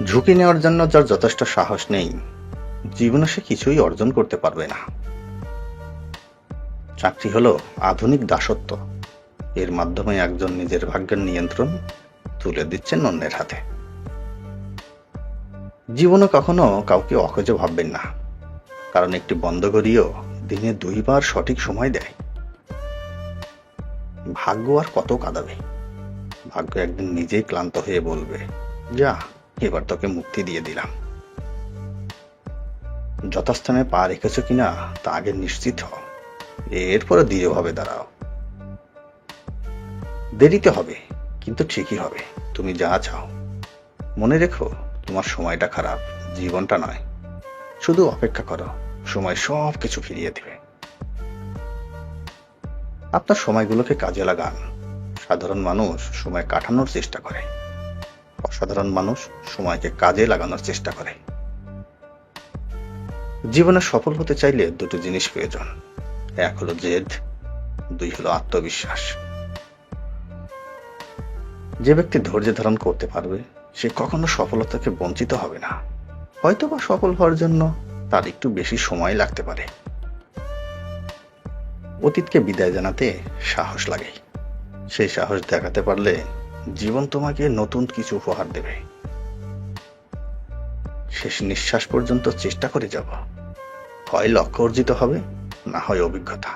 ঝুঁকি নেওয়ার জন্য যার যথেষ্ট সাহস নেই, জীবনে সে কিছুই অর্জন করতে পারবে না। চাকরি হলো আধুনিক দাসত্ব। এর মাধ্যমে একজন নিজের ভাগ্যের নিয়ন্ত্রণ তুলে দিচ্ছেন অন্যের হাতে। জীবনে কখনো কাউকে অকেজ ভাববেন না, কারণ একটি বন্ধ ঘড়িও দিনে 2 বার সঠিক সময় দেয়। ভাগ্য আর কত কাঁদাবে? ভাগ্য একদিন নিজেই ক্লান্ত হয়ে বলবে, যা, এবার তোকে মুক্তি দিয়ে দিলাম। যথাস্থানে পা রেখেছ কিনা তা আগে নিশ্চিত হও, এরপরে দৃঢ়ভাবে দাঁড়াও। দেরিতে হবে, কিন্তু ঠিকই হবে তুমি যা চাও। মনে রেখো, তোমার সময়টা খারাপ, জীবনটা নয়। শুধু অপেক্ষা করো, সময় সব কিছু ফিরিয়ে দিবে। আপনার সময়গুলোকে কাজে লাগান। সাধারণ মানুষ সময় কাটানোর চেষ্টা করে, অসাধারণ মানুষ সময়কে কাজে লাগানোর চেষ্টা করে। জীবনে সফল হতে চাইলে 2টো জিনিস প্রয়োজন। 1 হলো জেদ, 2 হলো আত্মবিশ্বাস। যে ব্যক্তি ধৈর্য ধারণ করতে পারবে, সে কখনো সফলতাকে বঞ্চিত হবে না। হয়তোবা সফল হওয়ার জন্য তার একটু বেশি সময় লাগতে পারে। অতীতকে বিদায় জানাতে সাহস লাগে। সেই সাহস দেখাতে পারলে জীবন তোমাকে নতুন কিছু উপহার দেবে। শেষ নিঃশ্বাস পর্যন্ত চেষ্টা করে যাব, হয় লক্ষ্য অর্জিত হবে, না হয় অভিজ্ঞতা।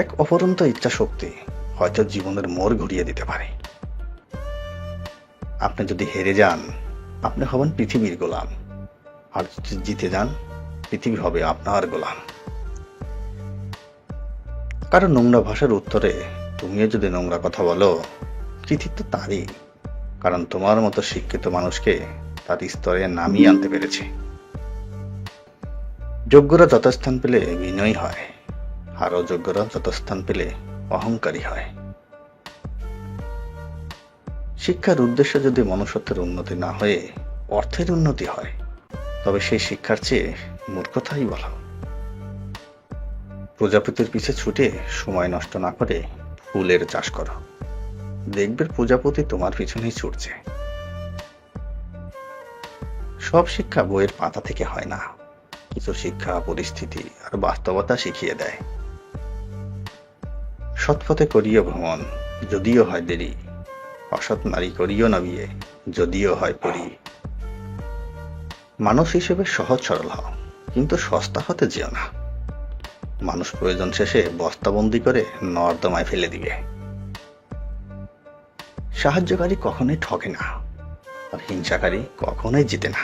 এক অপরন্ত ইচ্ছা শক্তি হয়তো জীবনের মোড় ঘুরিয়ে দিতে পারে। আপনি যদি হেরে যান, আপনি হবেন পৃথিবীর গোলাম, আর যদি জিতে যান, পৃথিবী হবে আপনার গোলাম। কারণ নোংরা ভাষার উত্তরে তুমিও যদি নোংরা কথা বলো, কৃতিত্ব তারই, কারণ তোমার মতো শিক্ষিত মানুষকে তার স্তরে নামিয়ে আনতে পেরেছে। যোগ্যরা যথাস্থান পেলে বিনয়ী হয়, আর অযোগ্যরা যথাস্থান পেলে অহংকারী হয়। শিক্ষার উদ্দেশ্য যদি মনুষ্যত্বের উন্নতি না হয়ে অর্থের উন্নতি হয়, তবে সেই শিক্ষার চেয়ে মূর্খতাই ভালো। প্রজাপতির পিছে ছুটে সময় নষ্ট না করে ফুলের চাষ করো, দেখবে প্রজাপতি তোমার পিছনেই ছুটছে। সব শিক্ষা বইয়ের পাতা থেকে হয় না, কিছু শিক্ষা পরিস্থিতি আর বাস্তবতা শিখিয়ে দেয়। সৎপথে করিও ভ্রমণ, যদিও হয় দেরি। অসৎ নারী করিও না বিয়ে, যদিও হয় পরী। মানুষ হিসেবে সহজ সরল হও, কিন্তু সস্তা হতে যেও না। মানুষ প্রয়োজন শেষে বস্তাবন্দি করে নর্দমায় ফেলে দিবে। সাহায্যকারী কখনোই ঠকে না, আর হিংসাকারী কখনোই জিতে না।